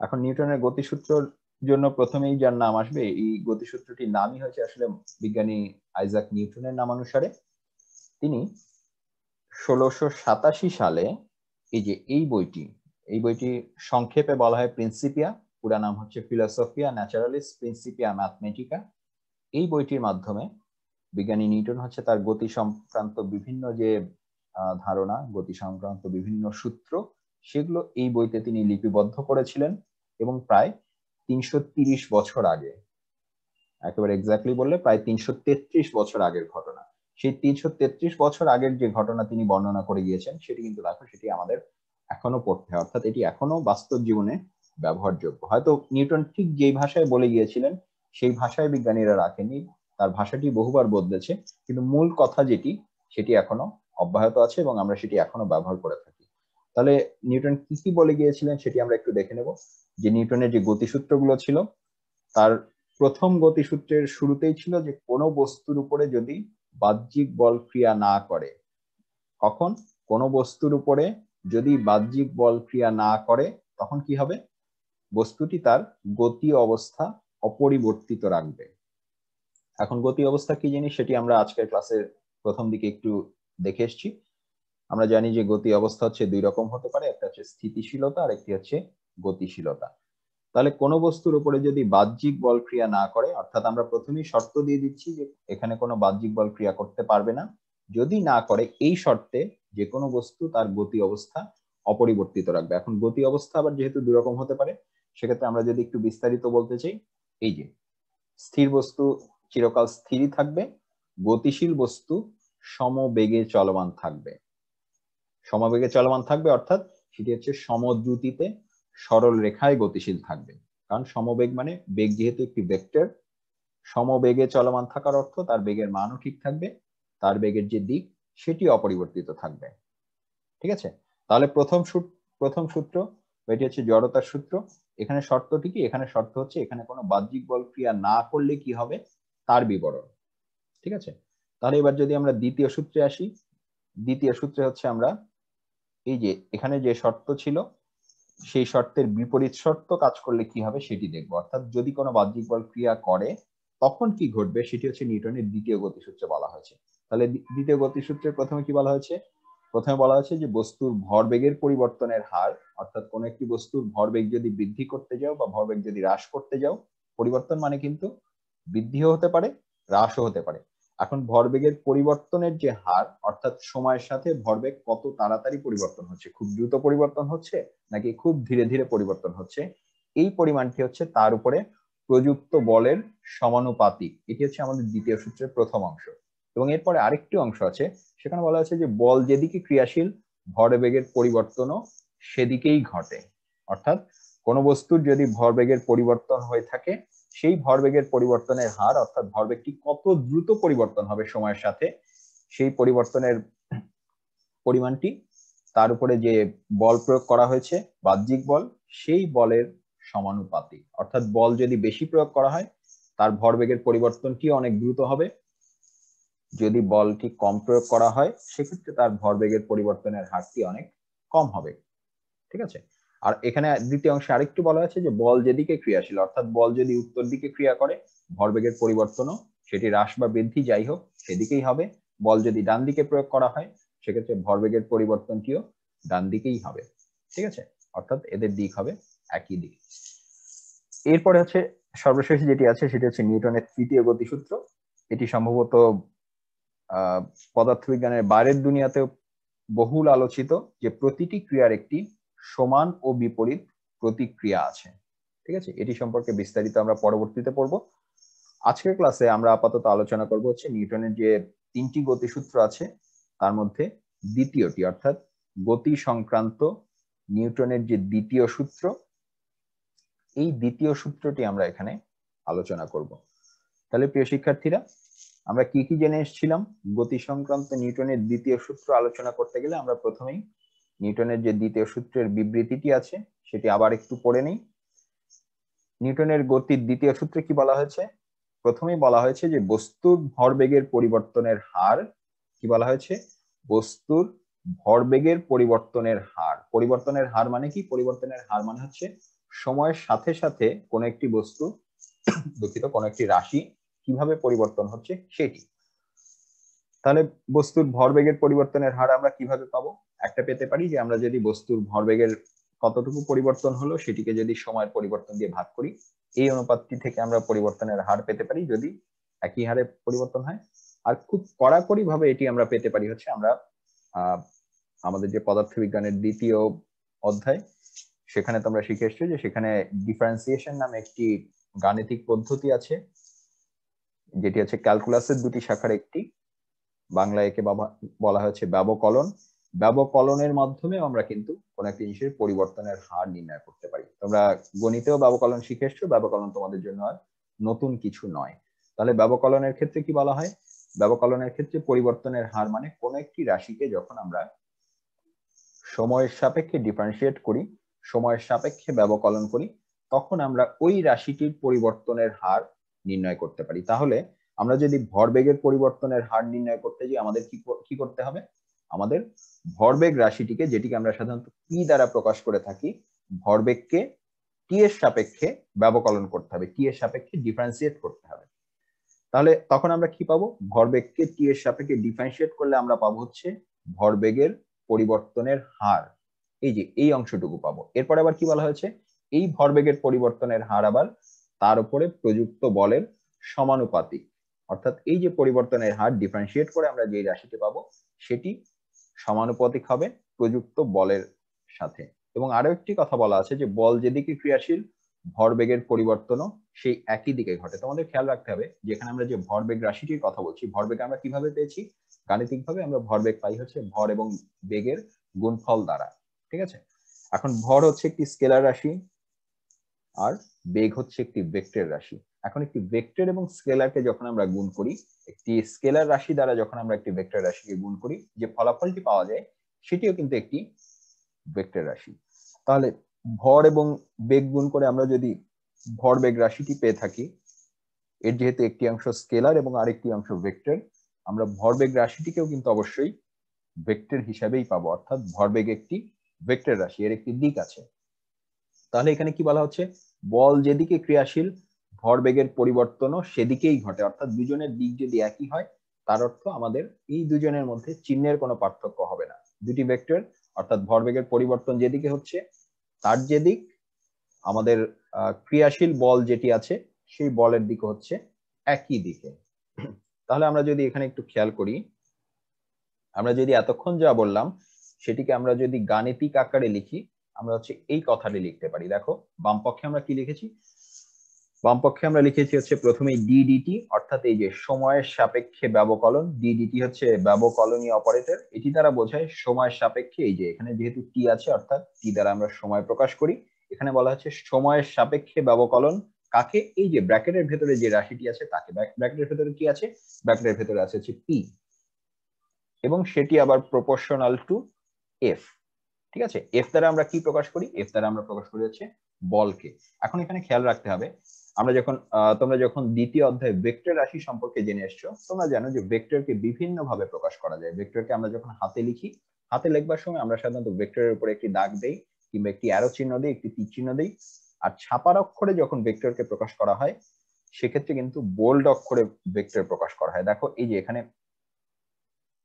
[SPEAKER 1] এখন নিউটনের গতিসূত্রের জন্য প্রথমেই যার নাম আসবে, এই গতিসূত্রটির নামই হচ্ছে আসলে বিজ্ঞানী আইজাক নিউটনের নামানুসারে। তিনি 1687 সালে এই বইটি সংক্ষেপে বলা হয় প্রিন্সিপিয়া, পুরা নাম হচ্ছে ফিলোসফিয়া ন্যাচারালিস প্রিন্সিপিয়া ম্যাথমেটিকা। এই বইটির মাধ্যমে বিজ্ঞানী নিউটন হচ্ছে তার গতি সংক্রান্ত বিভিন্ন যে ধারণা, গতি সংক্রান্ত বিভিন্ন সূত্র, সেগুলো এই বইতে তিনি লিপিবদ্ধ করেছিলেন। এবং প্রায় 330 বছর আগে, একেবারে এক্স্যাক্টলি বললে প্রায় 333 বছর আগের ঘটনা, সেই 333 বছর আগের যে ঘটনা তিনি বর্ণনা করে গিয়েছেন, সেটি কিন্তু দেখো, সেটি আমাদের এখনো পড়তে হয়, অর্থাৎ এটি এখনো বাস্তব জীবনে ব্যবহারযোগ্য। হয়তো নিউটন ঠিক যেই ভাষায় বলে গিয়েছিলেন সেই ভাষায় বিজ্ঞানীরা রাখেনি, তার ভাষাটি বহুবার বদলেছে, কিন্তু মূল কথা যেটি সেটি এখনো অব্যাহত আছে এবং আমরা সেটি এখনো ব্যবহার করে থাকি। তাহলে নিউটন কি কি বলে গিয়েছিলেন সেটি আমরা একটু দেখে নেব। যে নিউটনের যে গতিসূত্রগুলো ছিল, তার প্রথম গতিসূত্রের শুরুতেই ছিল যে কোনো বস্তুর উপরে যদি বাহ্যিক বল ক্রিয়া না করে, কখন কোনো বস্তুর উপরে যদি বাহ্যিক বল ক্রিয়া না করে তখন কি হবে, বস্তুটি তার গতি অবস্থা অপরিবর্তিত রাখবে। এখন গতি অবস্থা কি জিনিস সেটি আমরা আজকের ক্লাসের প্রথম দিকে একটু দেখে এসেছি। আমরা জানি যে গতি অবস্থা হচ্ছে দুই রকম হতে পারে, একটা হচ্ছে স্থিতিশীলতা আর একটি হচ্ছে গতিশীলতা। তাহলে কোনো বস্তুর উপরে যদি বাহ্যিক বল ক্রিয়া না করে, অর্থাৎ আমরা প্রথমেই শর্ত দিয়ে দিচ্ছি যে এখানে কোনো বাহ্যিক বল ক্রিয়া করতে পারবে না, যদি না করে এই শর্তে যে কোনো বস্তু তার গতি অবস্থা অপরিবর্তিত রাখবে। এখন গতি অবস্থা আবার যেহেতু দুই রকম হতে পারে, সেক্ষেত্রে আমরা যদি একটু বিস্তারিত বলতে চাই, এই যে স্থির বস্তু চিরকাল স্থিরই থাকবে, গতিশীল বস্তু সমবেগে চলমান থাকবে। সমবেগে চলমান থাকবে অর্থাৎ সেটি হচ্ছে সমদ্রুতিতে সরল রেখায় গতিশীল থাকবে, কারণ সমবেগ মানে বেগ যেহেতু একটি ভেক্টর, সমবেগে চলমান থাকার অর্থ তার বেগের মানও ঠিক থাকবে, তার বেগের যে দিক সেটি অপরিবর্তিত থাকবে। ঠিক আছে, তাহলে প্রথম সূত্র এটি হচ্ছে জড়তার সূত্র। এখানে শর্তটি কি, এখানে শর্ত হচ্ছে এখানে কোনো বাহ্যিক বল ক্রিয়া না করলে কি হবে তার বিবরণ। ঠিক আছে, তাহলে এবার যদি আমরা দ্বিতীয় সূত্রে আসি, দ্বিতীয় সূত্রে হচ্ছে আমরা এই যে এখানে যে শর্ত ছিল সেই শর্তের বিপরীত শর্ত কাজ করলে কি হবে সেটি দেখবো। অর্থাৎ যদি কোনো বাহ্যিক বল ক্রিয়া করে তখন কি ঘটবে সেটি হচ্ছে নিউটনের দ্বিতীয় গতিসূত্রে বলা হয়েছে। তাহলে দ্বিতীয় গতিসূত্রের প্রথমে কি বলা হয়েছে, প্রথমে বলা হয়েছে যে বস্তুর ভরবেগের পরিবর্তনের হার, অর্থাৎ কোন একটি বস্তুর ভরবেগ যদি বৃদ্ধি করতে যাও বা ভরবেগ যদি হ্রাস করতে যাও, পরিবর্তন মানে কিন্তু বৃদ্ধিও হতে পারে হ্রাসও হতে পারে। এখন ভরবেগের পরিবর্তনের যে হার, অর্থাৎ সময়ের সাথে ভরবেগ কত তাড়াতাড়ি পরিবর্তন হচ্ছে, খুব দ্রুত পরিবর্তন হচ্ছে নাকি খুব ধীরে ধীরে পরিবর্তন হচ্ছে, এই পরিমাণটি হচ্ছে তার উপরে প্রযুক্ত বলের সমানুপাতিক। এটি হচ্ছে আমাদের দ্বিতীয় সূত্রের প্রথম অংশ। এবং এরপরে আরেকটি অংশ আছে, সেখানে বলা হচ্ছে যে বল যেদিকে ক্রিয়াশীল ভরবেগের পরিবর্তনও সেদিকেই ঘটে। অর্থাৎ কোন বস্তুর যদি ভরবেগের পরিবর্তন হয়ে থাকে, সেই ভরবেগের পরিবর্তনের হার, অর্থাৎ ভরবেগটি কত দ্রুত পরিবর্তন হবে সময়ের সাথে, সেই পরিবর্তনের পরিমাণটি তার উপরে যে বল প্রয়োগ করা হয়েছে বাহ্যিক বল সেই বলের সমানুপাতিক। অর্থাৎ বল যদি বেশি প্রয়োগ করা হয় তার ভরবেগের পরিবর্তনটি অনেক দ্রুত হবে, যদি বলটি কম প্রয়োগ করা হয় সেক্ষেত্রে তার ভরবেগের পরিবর্তনের হারটি অনেক কম হবে। ঠিক আছে। আর এখানে দ্বিতীয় অংশে আরেকটু বলা আছে যে বল যেদিকে ক্রিয়াশীল, অর্থাৎ বল যদি উত্তর দিকে ক্রিয়া করে ভরবেগের পরিবর্তনও সেটি হ্রাস বা বৃদ্ধি যাই হোক সেদিকেই হবে। বল যদি ডান দিকে প্রয়োগ করা হয় সেক্ষেত্রে ভরবেগের পরিবর্তনটিও ডান দিকেই হবে। ঠিক আছে, অর্থাৎ এদের দিক হবে একই দিক। এরপরে হচ্ছে সর্বশেষ যেটি আছে সেটি হচ্ছে নিউটনের তৃতীয় গতিসূত্র। এটি সম্ভবত পদার্থবিজ্ঞানের বাইরের দুনিয়াতেও বহুল আলোচিত, যে প্রতিটি ক্রিয়ার একটি সমান ও বিপরীত প্রতিক্রিয়া আছে। ঠিক আছে, এটি সম্পর্কে বিস্তারিত আমরা পরবর্তীতে পড়ব। আজকের ক্লাসে আমরা আপাতত আলোচনা করব হচ্ছে নিউটনের যে তিনটি গতিসূত্র আছে তার মধ্যে দ্বিতীয়টি, অর্থাৎ গতি সংক্রান্ত নিউটনের যে দ্বিতীয় সূত্র, এই দ্বিতীয় সূত্রটি আমরা এখানে আলোচনা করব। তাহলে প্রিয় শিক্ষার্থীরা, আমরা কি কি জেনে এসেছিলাম? গতি সংক্রান্ত নিউটনের দ্বিতীয় সূত্র আলোচনা করতে গেলে আমরা প্রথমেই নিউটনের যে দ্বিতীয় সূত্রের বিবৃতিটি আছে সেটি আবার একটু পড়ে নিই। নিউটনের গতির দ্বিতীয় সূত্রে কি বলা হয়েছে? প্রথমেই বলা হয়েছে যে বস্তুর ভরবেগের পরিবর্তনের হার, কি বলা হয়েছে? বস্তুর ভরবেগের পরিবর্তনের হার। পরিবর্তনের হার মানে কি? পরিবর্তনের হার মানে হচ্ছে সময়ের সাথে সাথে কোন একটি বস্তু, দুঃখিত, কোন একটি রাশি কিভাবে পরিবর্তন হচ্ছে সেটি। তাহলে বস্তুর ভরবেগের পরিবর্তনের হার আমরা কিভাবে পাবো? একটা পেতে পারি যে আমরা যদি বস্তুর ভরবেগের কতটুকু পরিবর্তন হলো সেটিকে যদি সময়ের পরিবর্তন দিয়ে ভাগ করি, এই অনুপাতটি থেকে আমরা পরিবর্তনের হার পেতে পারি যদি একই হারে পরিবর্তন হয়। আর খুব কড়াকড়ি ভাবে এটি আমরা পেতে পারি হচ্ছে আমরা আমাদের যে পদার্থবিজ্ঞানের দ্বিতীয় অধ্যায় সেখানে তোমরা শিখে এসছো যে সেখানে ডিফারেন্সিয়েশন নামে একটি গাণিতিক পদ্ধতি আছে, যেটি হচ্ছে ক্যালকুলাসের দুটি শাখার একটি। বাংলায় একে বলা হয়েছে ব্যবকলন। ব্যবকলনের মাধ্যমে আমরা কিন্তু কোন একটা জিনিসের পরিবর্তনের হার নির্ণয় করতে পারি। তোমরা গণিতেও ব্যবকলন শিখে এসছো, ব্যবকলন তোমাদের জন্য আর নতুন কিছু নয়। তাহলে ব্যবকলনের ক্ষেত্রে কি বলা হয়? ব্যবকলনের ক্ষেত্রে পরিবর্তনের হার মানে কোন একটি রাশিকে যখন আমরা সময়ের সাপেক্ষে ডিফারেন্সিয়েট করি, সময়ের সাপেক্ষে ব্যবকলন করি, তখন আমরা ওই রাশিটির পরিবর্তনের হার নির্ণয় করতে পারি। তাহলে আমরা যদি ভরবেগের পরিবর্তনের হার নির্ণয় করতে যাই আমাদের কি করতে হবে? আমাদের ভরবেগ রাশিটিকে, যেটিকে আমরা সাধারণত পি দ্বারা প্রকাশ করে থাকি, ভরবেগকে টি এর সাপেক্ষে ব্যবকলন করতে হবে, টি এর সাপেক্ষে ডিফারেন্সিয়েট করতে হবে। তাহলে তখন আমরা কি পাবো? ভরবেগকে টি এর সাপেক্ষে ডিফারেন্সিয়েট করলে আমরা পাবো হচ্ছে ভরবেগের পরিবর্তনের হার, এই যে এই অংশটুকু পাবো। এরপর আবার কি বলা হয়েছে? এই ভরবেগের পরিবর্তনের হার আবার তার উপরে প্রযুক্ত বলের সমানুপাতিক, অর্থাৎ এই যে পরিবর্তনের হার ডিফারেন্সিয়েট করে আমরা যে রাশিটি পাবো সেটি সমানুপাতিক হবে প্রযুক্ত বলের সাথে। এবং আরো একটি কথা বলা আছে যে বল যেদিকে ক্রিয়াশীল ভরবেগের পরিবর্তনও সেই একই দিকে ঘটে। তোমাদের খেয়াল রাখতে হবে যেখানে আমরা যে ভরবেগ রাশিটির কথা বলছি, ভরবেগ আমরা কিভাবে পেয়েছি? গাণিতিকভাবে আমরা ভরবেগ পাই হচ্ছে ভর এবং বেগের গুণফল দ্বারা। ঠিক আছে, এখন ভর হচ্ছে একটি স্কেলার রাশি আর বেগ হচ্ছে একটি ভেক্টর রাশি। এখন একটি ভেক্টর এবং স্কেলারকে যখন আমরা গুণ করি, একটি স্কেলার রাশি দ্বারা যখন আমরা একটি ভেক্টর রাশিকে গুণ করি, যে ফলাফলটি পাওয়া যায় সেটিও কিন্তু একটি ভেক্টর রাশি। তাহলে ভর এবং বেগ গুণ করে আমরা যদি ভরবেগ রাশিটি পেয়ে থাকি, এর যেহেতু একটি অংশ স্কেলার এবং আরেকটি অংশ ভেক্টর, আমরা ভরবেগ রাশিটিকেও কিন্তু অবশ্যই ভেক্টর হিসাবেই পাবো, অর্থাৎ ভরবেগ একটি ভেক্টর রাশি, এর একটি দিক আছে। তাহলে এখানে কি বলা হচ্ছে? বল যেদিকে ক্রিয়াশীল ভরবেগের পরিবর্তনও সেদিকেই ঘটে, অর্থাৎ দুজনের দিক যদি একই হয় তার অর্থ আমাদের এই দুজনের মধ্যে চিহ্নের কোনো পার্থক্য হবে না। দুটি ভেক্টর, অর্থাৎ ভরবেগের পরিবর্তন যেদিকে হচ্ছে তার যে দিক, আমাদের ক্রিয়াশীল বল যেটি আছে সেই বলের দিক হচ্ছে একই দিকে। তাহলে আমরা যদি এখানে একটু খেয়াল করি, আমরা যদি এতক্ষণ যা বললাম সেটিকে আমরা যদি গাণিতিক আকারে লিখি, আমরা হচ্ছে এই কথাটি লিখতে পারি। দেখো বাম পক্ষে আমরা কি লিখেছি? বাম পক্ষে আমরা লিখেছি হচ্ছে প্রথমেই ডি ডিটি, অর্থাৎ এই যে সময়ের সাপেক্ষে ব্যবকলন। ডি ডিটি হচ্ছে ব্যবকলনীয় অপারেটর, এটি দ্বারা বোঝায় সময়ের সাপেক্ষে, এই যে এখানে যেহেতু টি আছে অর্থাৎ টি দ্বারা আমরা সময় প্রকাশ করি, এখানে বলা হচ্ছে সময়ের সাপেক্ষে ব্যবকলন কাকে? এই যে ব্র্যাকেটের ভেতরে যে রাশিটি আছে তাকে। ব্র্যাকেটের ভেতরে কি আছে? ব্র্যাকেটের ভেতরে আছে হচ্ছে পি, এবং সেটি আবার প্রপোর্শনাল টু এফ। ঠিক আছে। এফ দ্বারা আমরা কি প্রকাশ করি? এফ দ্বারা আমরা প্রকাশ করি হচ্ছে বলকে। এখন এখানে খেয়াল রাখতে হবে, আমরা যখন তোমরা যখন দ্বিতীয় অধ্যায়ে ভেক্টর রাশি সম্পর্কে জেনে এসছো, তোমরা জানো যে ভেক্টরকে বিভিন্ন ভাবে প্রকাশ করা যায়। ভেক্টরকে আমরা যখন হাতে লিখি, হাতে লিখবার সময় আমরা সাধারণত ভেক্টরের উপরে একটি দাগ দেই কিংবা একটি অ্যারো চিহ্ন দেই, একটি তীর চিহ্ন দেই। আর ছাপার অক্ষরে যখন ভেক্টরকে প্রকাশ করা হয় সেক্ষেত্রে কিন্তু বোল্ড অক্ষরে ভেক্টর প্রকাশ করা হয়। দেখো এই যে এখানে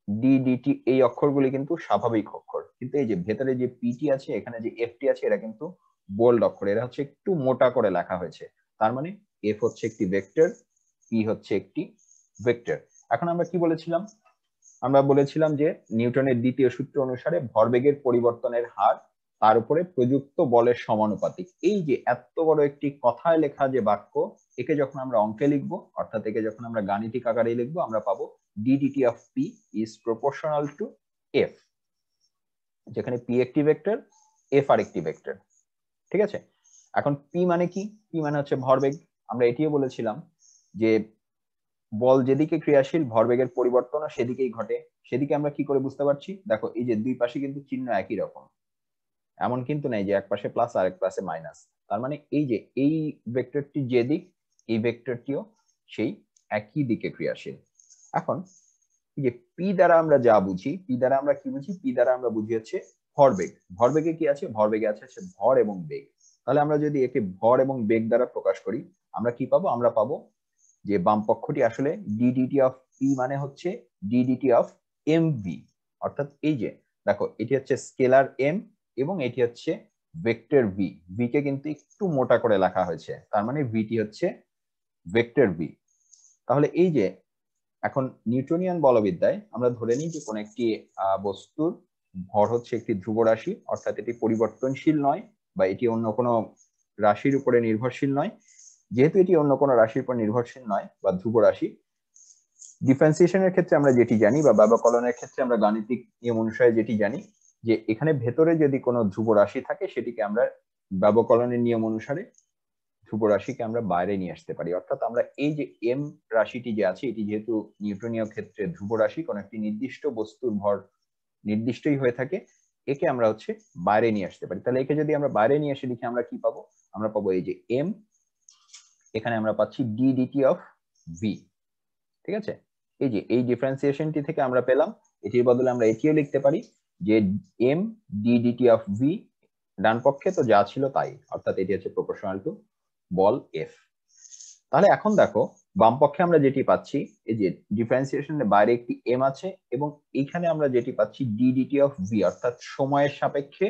[SPEAKER 1] ডি ডিটি এই অক্ষরগুলি কিন্তু স্বাভাবিক অক্ষর, কিন্তু এই যে ভেতরে যে পিটি আছে, এখানে যে এফটি আছে, এরা কিন্তু বোল্ড অক্ষর, এরা হচ্ছে একটু মোটা করে লেখা হয়েছে। তার মানে এফ হচ্ছে একটি ভেক্টর, পি হচ্ছে একটি ভেক্টর। এখন আমরা কি বলেছিলাম? আমরা বলেছিলাম যে নিউটনের দ্বিতীয় সূত্র অনুসারে ভরবেগের পরিবর্তনের হার তার উপরে প্রযুক্ত বলের সমানুপাতিক। এই যে এত বড় একটি কথায় লেখা যে বাক্য, একে যখন আমরা অঙ্কে লিখবো, অর্থাৎ একে যখন আমরা গাণিতিক আকারে লিখবো, আমরা পাবো ddt of p is proportional to f, যেখানে p একটি ভেক্টর, f আর একটি ভেক্টর। ঠিক আছে। এখন p মানে কি? p মানে হচ্ছে ভরবেগ। আমরা এটিও বলেছিলাম যে বল যেদিকে ক্রিয়াশীল, ভরবেগের পরিবর্তন সেদিকেই ঘটে। সেদিকে আমরা কি করে বুঝতে পারছি? দেখো এই যে দুই পাশে কিন্তু চিহ্ন একই রকম, এমন কিন্তু নাই যে এক পাশে প্লাস আর এক পাশে মাইনাস। তার মানে এই যে এই ভেক্টরটি যে দিক, এই ভেক্টরটিও সেই একই দিকে ক্রিয়াশীল। এখন এই যে পি দ্বারা আমরা যা বুঝি, পি দ্বারা আমরা কি বুঝি? পি দ্বারা আমরা বুঝি হচ্ছে ভরবেগ। ভরবেগে কি আছে? ভরবেগে আছে হচ্ছে ভর এবং বেগ। তাহলে আমরা যদি একে ভর এবং বেগ দ্বারা প্রকাশ করি, আমরা কি পাবো? আমরা পাবো যে বাম পক্ষটি আসলে ডিডিটি অফ পি মানে হচ্ছে ডিডিটি অফ এম ভি। অর্থাৎ এই যে দেখো এটি হচ্ছে স্কেলার এম এবং এটি হচ্ছে ভেক্টর ভি। ভি কে কিন্তু একটু মোটা করে লেখা হয়েছে, তার মানে ভিটি হচ্ছে ভেক্টর ভি। তাহলে এই যে এখন নিউটনিয়ান বলবিদ্যায় আমরা ধরে নিই যে কোন একটি বস্তুর ভর হচ্ছে একটি ধ্রুব রাশি, অর্থাৎ এটি পরিবর্তনশীল নয় বা এটি অন্য কোনো রাশির উপরে নির্ভরশীল নয়। যেহেতু এটি অন্য কোনো রাশির উপর নির্ভরশীল নয় বা ধ্রুব রাশি, ডিফারেন্সিয়েশনের ক্ষেত্রে আমরা যেটি জানি বা ব্যবকলনের ক্ষেত্রে আমরা গাণিতিক নিয়ম অনুসারে যেটি জানি, যে এখানে ভেতরে যদি কোনো ধ্রুব রাশি থাকে সেটিকে আমরা ব্যবকলনের নিয়ম অনুসারে ধ্রুব রাশিকে আমরা বাইরে নিয়ে আসতে পারি। অর্থাৎ আমরা এই যে এম রাশিটি যে আছে, এটি যেহেতু নিউটনীয় ক্ষেত্রে ধ্রুব রাশি, কোন একটি নির্দিষ্ট বস্তুর ভর নির্দিষ্টই হয়ে থাকে, একে আমরা হচ্ছে বাইরে নিয়ে আসতে পারি। তাহলে একে যদি আমরা বাইরে নিয়ে এসে লিখি, আমরা কি পাবো? আমরা পাবো এই যে এম, এখানে আমরা পাচ্ছি ডি ডিটি অফ ভি। ঠিক আছে। এই যে এই ডিফারেন্সিয়েশনটি থেকে আমরা পেলাম, এটির বদলে আমরা এটিও লিখতে পারি যে m d dt of v, ডান পক্ষে তো যা ছিল তাই, অর্থাৎ এটি হচ্ছে প্রপোর্শনাল টু বল এফ। তাহলে এখন দেখো বাম পক্ষে আমরা যেটি পাচ্ছি, এই যে ডিফারেন্সিয়েশনের বাইরে একটি এম আছে এবং এখানে আমরা যেটি পাচ্ছি ডি ডিটি অফ ভি, অর্থাৎ সময়ের সাপেক্ষে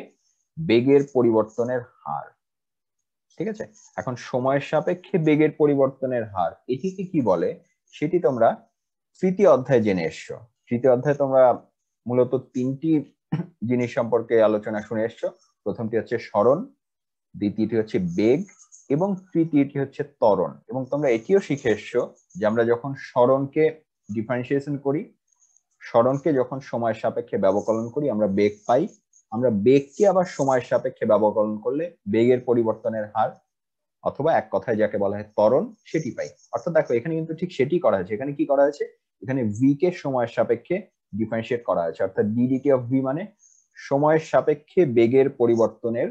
[SPEAKER 1] বেগের পরিবর্তনের হার। ঠিক আছে। এখন সময়ের সাপেক্ষে বেগের পরিবর্তনের হার, এটিকে কি বলে সেটি তোমরা তৃতীয় অধ্যায়ে জেনে এসছো। তৃতীয় অধ্যায়ে তোমরা মূলত তিনটি জিনিস সম্পর্কে আলোচনা শুনে এসছো। প্রথমটি হচ্ছে সরণ, দ্বিতীয়টি হচ্ছে বেগ এবং তৃতীয়টি হচ্ছে ত্বরণ। এবং তোমরা এটিও শিখে এসছো যে আমরা যখন সরণকে ডিফারেন্সিয়েশন করি, সরণকে যখন সময়ের সাপেক্ষে ব্যবকলন করি আমরা বেগ পাই, আমরা বেগকে আবার সময়ের সাপেক্ষে ব্যবকলন করলে বেগের পরিবর্তনের হার অথবা এক কথায় যাকে বলা হয় ত্বরণ, সেটি পাই। অর্থাৎ দেখো এখানে কিন্তু ঠিক সেটি করা হয়েছে। এখানে কি করা হয়েছে? এখানে ভি কে সময়ের সাপেক্ষে ডিফারেন্সিয়েট করা হয়েছে, অর্থাৎ ডিডিটি অফ ভি মানে সময়ের সাপেক্ষে বেগের পরিবর্তনের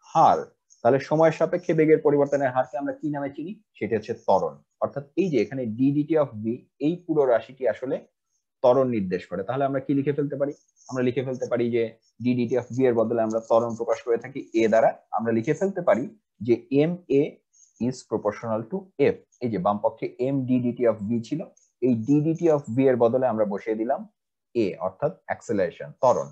[SPEAKER 1] হার। তাহলে সময়ের সাপেক্ষে বেগের পরিবর্তনের হারকে আমরা কি নামে চিনি? সেটি হচ্ছে ত্বরণ। অর্থাৎ এই যে এখানে ডিডিটি অফ ভি, এই পুরো রাশিটি আসলে ত্বরণ নির্দেশ করে। তাহলে আমরা কি লিখে ফেলতে পারি? আমরা লিখে ফেলতে পারি যে ডিডিটি অফ ভি এর বদলে আমরা ত্বরণ প্রকাশ করে থাকি এ দ্বারা। আমরা লিখে ফেলতে পারি যে M A is proportional to F. এই যে বাম পক্ষে এম ডিডিটি অফ ভি ছিল, এই ডিডিটি অফ ভি এর বদলে আমরা বসিয়ে দিলাম এ, অর্থাৎ অ্যাক্সেলারেশন, ত্বরণ।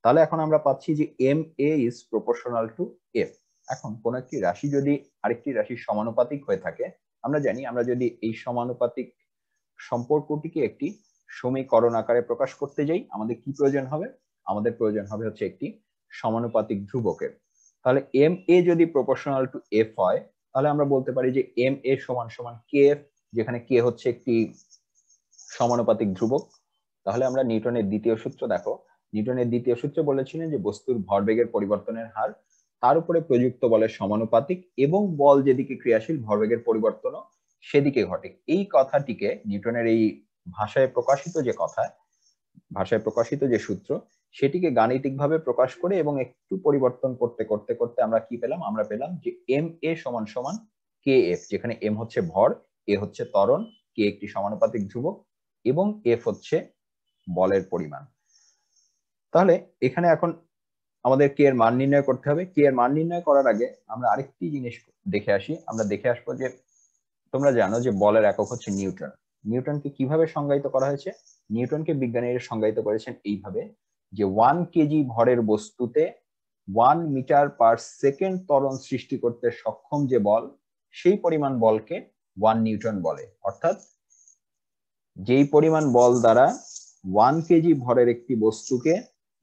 [SPEAKER 1] তাহলে এখন আমরা পাচ্ছি যে M A is proportional to F. এখন কোন একটি রাশি যদি আরেকটি রাশির সমানুপাতিক হয়ে থাকে, আমরা জানি আমরা যদি এই সমানুপাতিক সম্পর্কটিকে একটি সমীকরণ আকারে প্রকাশ করতে যাই, আমাদের কি প্রয়োজন হবে? আমাদের প্রয়োজন হবে হচ্ছে একটি সমানুপাতিক ধ্রুবকের। তাহলে এম এ যদি প্রপোর্শনাল টু এফ হয়, তাহলে আমরা বলতে পারি যে এম এ সমান সমান কে এফ, যেখানে কে হচ্ছে একটি সমানুপাতিক ধ্রুবক। তাহলে আমরা নিউটনের দ্বিতীয় সূত্র দেখো, নিউটনের দ্বিতীয় সূত্র বলেছিলেন যে বস্তুর ভরবেগের পরিবর্তনের হার তার উপরে প্রযুক্ত বলের সমানুপাতিক এবং বল যেদিকে ক্রিয়াশীল ভরবেগের পরিবর্তনও সেদিকে ঘটে। এই কথাটিকে নিউটনের এই ভাষায় প্রকাশিত যে কথা, ভাষায় প্রকাশিত যে সূত্র, সেটিকে গাণিতিকভাবে প্রকাশ করে এবং একটু পরিবর্তন করতে করতে করতে আমরা কি পেলাম, আমরা পেলাম যে এম এ সমান সমান কে এফ, যেখানে এম হচ্ছে ভর, এ হচ্ছে ত্বরণ, কে একটি সমানুপাতিক ধ্রুবক এবং এফ হচ্ছে বলের পরিমাণ। তাহলে এখানে এখন আমাদের কে এর মান নির্ণয় করতে হবে। কে এর মান নির্ণয় করার আগে আমরা আরেকটি জিনিস দেখে আসি। আমরা দেখে আসবো যে তোমরা জানো যে বলের একক হচ্ছে নিউটন। নিউটনকে কিভাবে সংজ্ঞায়িত করা হয়েছে? নিউটনকে বিজ্ঞানীরা সংজ্ঞায়িত করেছেন এইভাবে যে 1 কেজি ভরের বস্তুতে 1 মিটার পার সেকেন্ড ত্বরণ সৃষ্টি করতে সক্ষম যে বল, সেই পরিমাণ বলকে 1 নিউটন বলে। অর্থাৎ যেই পরিমাণ বল দ্বারা 1 কেজি ভরের একটি বস্তুকে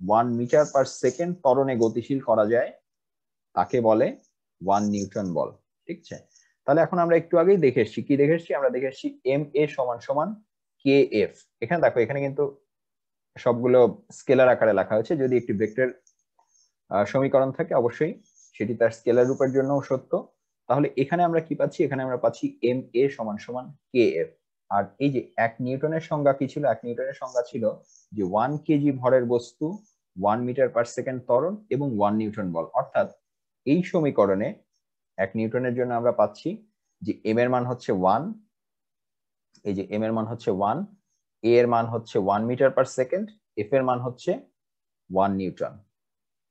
[SPEAKER 1] 1 মিটার পার সেকেন্ড ত্বরণে গতিশীল করা যায় তাকে বলে 1 নিউটন বল। ঠিক আছে, তাহলে এখন আমরা একটু আগেই দেখে এসেছি, কি দেখে এসেছি? আমরা দেখে এসেছি এম এ সমান সমান কে এফ। এখানে দেখো, এখানে কিন্তু সবগুলো স্কেলার আকারে লেখা হয়েছে। যদি একটি ভেক্টর সমীকরণ থাকে অবশ্যই সেটি তার স্কেলার রূপের জন্যও সত্য। তাহলে এখানে আমরা কি পাচ্ছি? এখানে আমরা পাচ্ছি এম এ সমান সমান কে এফ। আর এই যে 1 নিউটনের সংজ্ঞা কি ছিল? 1 নিউটনের সংজ্ঞা ছিল যে 1 কেজি ভরের বস্তু 1 মিটার পার সেকেন্ড ত্বরণ এবং 1 নিউটন বল। অর্থাৎ এই সমীকরণে 1 নিউটনের জন্য আমরা পাচ্ছি যে এম এর মান হচ্ছে 1, এই যে এম এর মান হচ্ছে 1, এ এর মান হচ্ছে 1 মিটার পার সেকেন্ড, এফ এর মান হচ্ছে 1 নিউটন।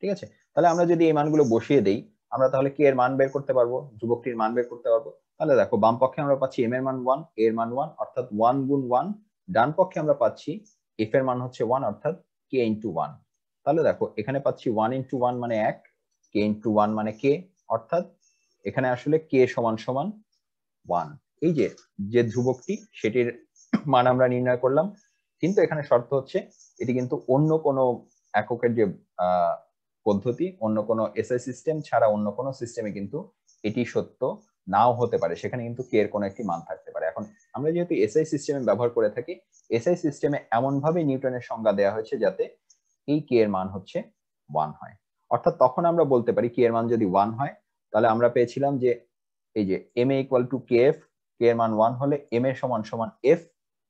[SPEAKER 1] ঠিক আছে, তাহলে আমরা যদি এই মানগুলো বসিয়ে দেই, আমরা তাহলে কে এর মান বের করতে পারবো, ধ্রুবকটির মান বের করতে পারবো। তাহলে দেখো, বাম পক্ষে আমরা পাচ্ছি এম এর মান 1, এ এর মান 1 অর্থাৎ 1 গুণ 1। ডান পক্ষে আমরা পাচ্ছি এফ এর মান হচ্ছে 1 অর্থাৎ কে ইনটু 1। তাহলে দেখো, এখানে পাচ্ছি 1 ইনটু 1 মানে 1, কে ইনটু 1 মানে কে, অর্থাৎ এখানে আসলে কে সমান সমান 1। এই যে যে ধ্রুবকটি, সেটির মান আমরা নির্ণয় করলাম। কিন্তু এখানে শর্ত হচ্ছে এটি কিন্তু অন্য কোনো এককের যে পদ্ধতি, অন্য কোনো এসআই সিস্টেম ছাড়া অন্য কোনো সিস্টেমে কিন্তু এটি সত্য নাও হতে পারে, সেখানে কিন্তু কে এর কোনো একটি মান থাকতে পারে। এখন আমরা যেহেতু এসআই সিস্টেমে ব্যবহার করে থাকি, এসআই সিস্টেমে এমন ভাবে নিউটনের সংজ্ঞা দেওয়া হয়েছে যাতে এই কে এর মান হচ্ছে 1 হয়। অর্থাৎ তখন আমরা বলতে পারি কে এর মান যদি 1 হয়, তাহলে আমরা পেয়েছিলাম যে এই যে M a equal to k f, k এর মান 1 হলে এম এ সমান সমান এফ,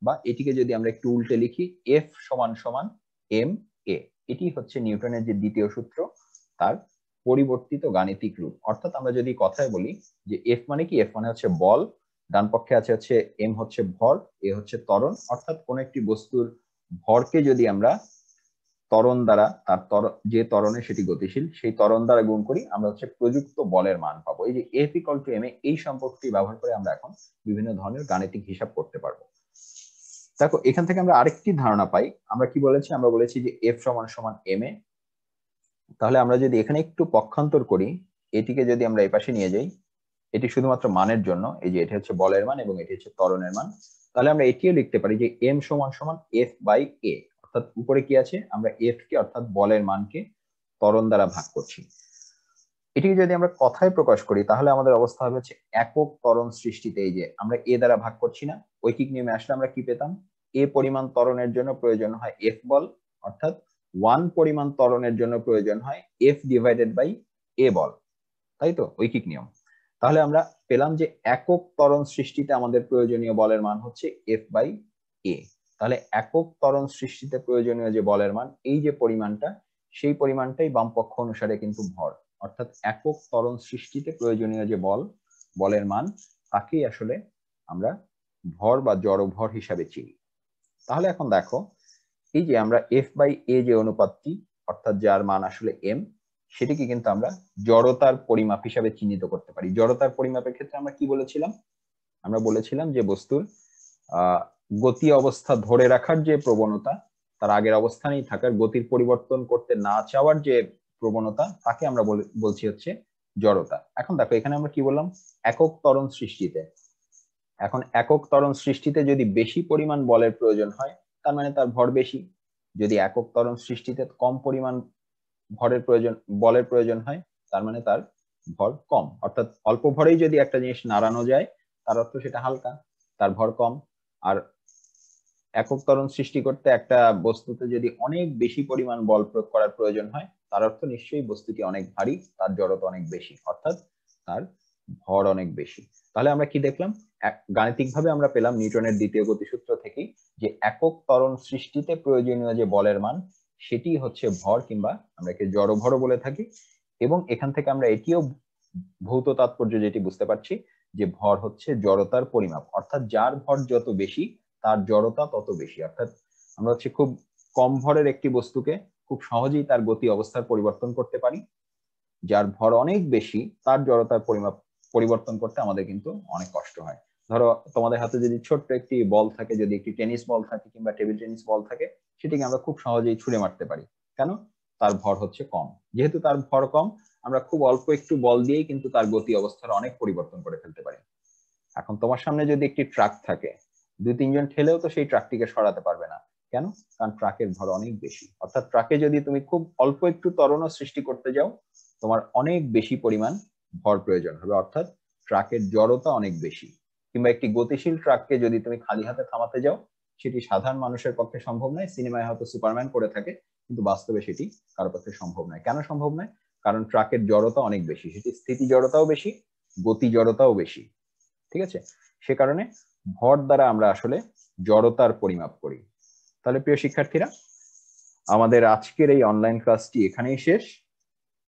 [SPEAKER 1] বা এটিকে যদি আমরা একটু উল্টে লিখি, এফ সমান সমান এম এ। এটি হচ্ছে নিউটনের যে দ্বিতীয় সূত্র, তার পরিবর্তিত গাণিতিক রূপ। অর্থাৎ আমরা যদি কথায় বলি যে এফ মানে কি? এফ মানে হচ্ছে বল, ডান পক্ষে আছে হচ্ছে এম হচ্ছে ভর, এ হচ্ছে ত্বরণ। অর্থাৎ কোন একটি বস্তুর ভরকে যদি আমরা ত্বরণ দ্বারা, তার যে ত্বরণে সেটি গতিশীল, সেই ত্বরণ দ্বারা গুণ করি, আমরা হচ্ছে প্রযুক্ত বলের মান পাবো। এই যে F equal to M A, এই সম্পর্কটি ব্যবহার করে আমরা এখন বিভিন্ন ধরনের গাণিতিক হিসাব করতে পারবো। দেখো, এখান থেকে আমরা আরেকটি ধারণা পাই। আমরা কি বলেছি? আমরা বলেছি যে এফ সমান সমান এম এ। তাহলে আমরা যদি এখানে একটু পক্ষান্তর করি, এটিকে যদি আমরা এই পাশে নিয়ে যাই, এটি শুধুমাত্র মানের জন্য, এই যে এটি হচ্ছে বলের মান এবং এটি হচ্ছে ত্বরণের মান, তাহলে আমরা এটিও লিখতে পারি যে এম সমান সমান এফ বাই এ। অর্থাৎ উপরে কি আছে? আমরা এফ কে অর্থাৎ বলের মানকে ত্বরণ দ্বারা ভাগ করছি। এটিকে যদি আমরা কথায় প্রকাশ করি, তাহলে আমাদের অবস্থা হবে হচ্ছে একক ত্বরণ সৃষ্টিতে, এই যে আমরা এ দ্বারা ভাগ করছি না, ঐকিক নিয়মে আসলে আমরা কি পেতাম? এ পরিমাণ ত্বরণের জন্য প্রয়োজন হয় এফ বল, অর্থাৎ 1 পরিমাণ ত্বরণের জন্য প্রয়োজন হয় এফ ডিভাইডেড বাই এ বল, তাই তো ঐকিক নিয়ম। তাহলে আমরা পেলাম যে একক ত্বরণ সৃষ্টিতে আমাদের প্রয়োজনীয় বলের মান হচ্ছে এফ বাই এ। তাহলে একক ত্বরণ সৃষ্টিতে প্রয়োজনীয় যে বলের মান, এই যে পরিমাণটা, সেই পরিমাণটাই বাম পক্ষ অনুসারে কিন্তু ভর। অর্থাৎ একক ত্বরণ সৃষ্টিতে প্রয়োজনীয় যে বলের মান, তাকেই আসলে আমরা ভর বা জড়ভর হিসাবে চিনি। তাহলে এখন দেখো, এই যে আমরা এফ বাই এ যে অনুপাতটি, অর্থাৎ যার মান আসলে এম, সেটিকে কিন্তু আমরা জড়তার পরিমাপ হিসাবে চিহ্নিত করতে পারি। জড়তার পরিমাপের ক্ষেত্রে আমরা কি বলেছিলাম? আমরা বলেছিলাম যে বস্তুর গতি অবস্থা ধরে রাখার যে প্রবণতা, তার আগের অবস্থানেই থাকার, গতির পরিবর্তন করতে না চাওয়ার যে প্রবণতা, তাকে আমরা বলছি হচ্ছে জড়তা। এখন দেখো, এখানে আমরা কি বললাম? একক ত্বরণ সৃষ্টিতে। এখন একক ত্বরণ সৃষ্টিতে যদি বেশি পরিমাণ বলের প্রয়োজন হয়, তার মানে তার ভর বেশি। যদি একক ত্বরণ সৃষ্টিতে কম পরিমাণ বলের প্রয়োজন হয়, তার মানে তার ভর কম। অর্থাৎ অল্প ভরেই যদি একটা জিনিস নাড়ানো যায়, তার অর্থ সেটা হালকা, তার ভর কম। আর একক ত্বরণ সৃষ্টি করতে একটা বস্তুতে যদি অনেক বেশি পরিমাণ বল প্রয়োগ করার প্রয়োজন হয়, তার অর্থ নিশ্চয়ই বস্তুটি অনেক ভারী, তার জড়তা অনেক বেশি, অর্থাৎ তার ভর অনেক বেশি। তাহলে আমরা কি দেখলাম? গাণিতিকভাবে আমরা পেলাম নিউটনের দ্বিতীয় গতিসূত্র থেকেই যে একক ত্বরণ সৃষ্টিতে প্রয়োজনীয় যে বলের মান, সেটি হচ্ছে ভর, কিংবা আমরা একে জড়ভর বলে থাকি। এবং এখান থেকে আমরা এটিও ভৌত তাৎপর্য যেটি বুঝতে পারছি যে ভর হচ্ছে জড়তার পরিমাপ, অর্থাৎ যার ভর যত বেশি তার জড়তা তত বেশি। অর্থাৎ আমরা হচ্ছে খুব কম ভরের একটি বস্তুকে খুব সহজেই তার গতি অবস্থার পরিবর্তন করতে পারি, যার ভর অনেক বেশি তার জড়তার পরিমাপ পরিবর্তন করতে আমাদের কিন্তু অনেক কষ্ট হয়। ধরো তোমাদের হাতে যদি ছোট্ট একটি বল থাকে, যদি একটি টেনিস বল থাকে কিংবা টেবিল টেনিস বল থাকে, সেটিকে আমরা খুব সহজেই ছুঁড়ে মারতে পারি। কেন? তার ভর হচ্ছে কম। যেহেতু তার ভর কম, আমরা খুব অল্প একটু বল দিয়েই কিন্তু তার গতি অবস্থার অনেক পরিবর্তন করে ফেলতে পারি। এখন তোমার সামনে যদি একটি ট্রাক থাকে, 2-3 জন ঠেলেও তো সেই ট্রাকটিকে সরাতে পারবে না। কেন? কারণ ট্রাকের ভর অনেক বেশি। অর্থাৎ ট্রাকে যদি তুমি খুব অল্প একটু ত্বরণ সৃষ্টি করতে যাও, তোমার অনেক বেশি পরিমাণ ভর প্রয়োজন হবে, অর্থাৎ ট্রাকের জড়তা অনেক বেশি। কিংবা একটি গতিশীল ট্রাককে যদি তুমি খালি হাতে থামাতে যাও, সেটি সাধারণ মানুষের পক্ষে সম্ভব নয়। সিনেমায় হয়তো সুপারম্যান করে থাকে, কিন্তু বাস্তবে সেটি কারো পক্ষে সম্ভব নয়। কেন সম্ভব নয়? কারণ ট্রাকের জড়তা অনেক বেশি, সেটি স্থিতি জড়তাও বেশি, গতি জড়তাও বেশি। ঠিক আছে? সে কারণে ভর দ্বারা আমরা আসলে জড়তার পরিমাপ করি। তাহলে প্রিয় শিক্ষার্থীরা, আমাদের আজকের এই অনলাইন ক্লাসটি এখানেই শেষ।